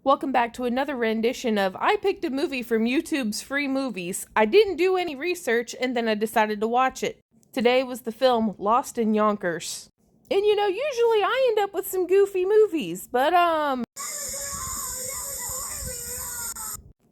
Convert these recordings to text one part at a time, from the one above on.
Welcome back to another rendition of I picked a movie from YouTube's free movies. I didn't do any research and then I decided to watch it. Today was the film Lost in Yonkers. And usually I end up with some goofy movies, but now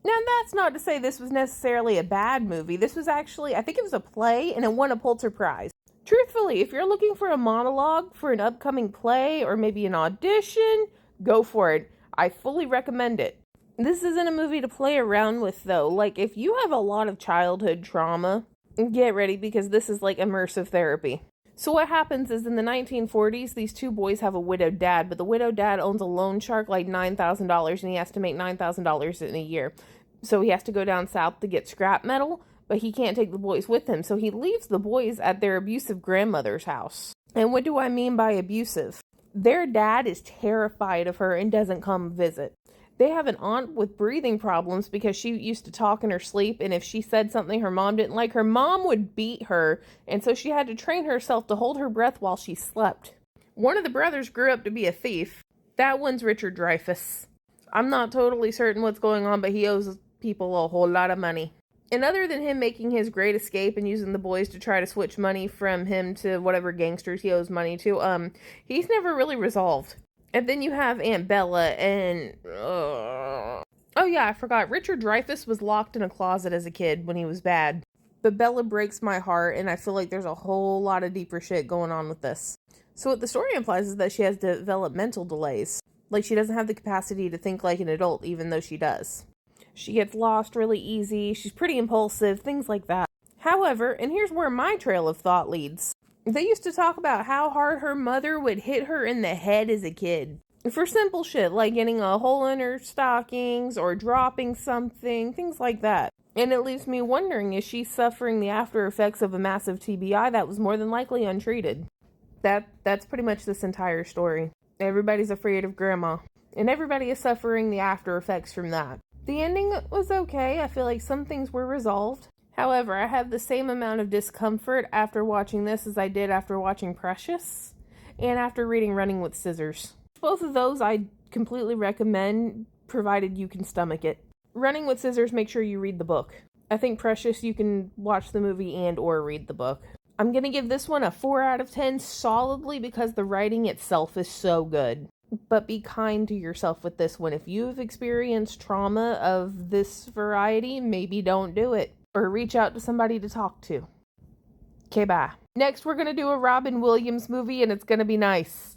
that's not to say this was necessarily a bad movie. This was actually, I think it was a play and it won a Pulitzer Prize. Truthfully, if you're looking for a monologue for an upcoming play or maybe an audition, go for it. I fully recommend it. This isn't a movie to play around with, though. Like, if you have a lot of childhood trauma, get ready because this is like immersive therapy. So what happens is in the 1940s, these two boys have a widowed dad, but the widowed dad owns a loan shark like $9,000 and he has to make $9,000 in a year. So he has to go down south to get scrap metal, but he can't take the boys with him. So he leaves the boys at their abusive grandmother's house. And what do I mean by abusive? Their dad is terrified of her and doesn't come visit. They have an aunt with breathing problems because she used to talk in her sleep, and if she said something her mom didn't like, her mom would beat her, and so she had to train herself to hold her breath while she slept. One of the brothers grew up to be a thief. That one's Richard Dreyfuss. I'm not totally certain what's going on, but he owes people a whole lot of money. And other than him making his great escape and using the boys to try to switch money from him to whatever gangsters he owes money to, he's never really resolved. And then you have Aunt Bella and... Oh yeah, I forgot. Richard Dreyfuss was locked in a closet as a kid when he was bad. But Bella breaks my heart, and I feel like there's a whole lot of deeper shit going on with this. So what the story implies is that she has developmental delays. Like, she doesn't have the capacity to think like an adult, even though she does. She gets lost really easy, she's pretty impulsive, things like that. However, and here's where my trail of thought leads. They used to talk about how hard her mother would hit her in the head as a kid. For simple shit, like getting a hole in her stockings or dropping something, things like that. And it leaves me wondering, is she suffering the after effects of a massive TBI that was more than likely untreated? That's pretty much this entire story. Everybody's afraid of grandma. And everybody is suffering the after effects from that. The ending was okay. I feel like some things were resolved. However, I have the same amount of discomfort after watching this as I did after watching Precious and after reading Running with Scissors. Both of those I completely recommend, provided you can stomach it. Running with Scissors, make sure you read the book. I think Precious, you can watch the movie and or read the book. I'm going to give this one a 4 out of 10 solidly because the writing itself is so good. But be kind to yourself with this one. If you've experienced trauma of this variety, maybe don't do it. Or reach out to somebody to talk to. Okay, bye. Next, we're going to do a Robin Williams movie, and it's going to be nice.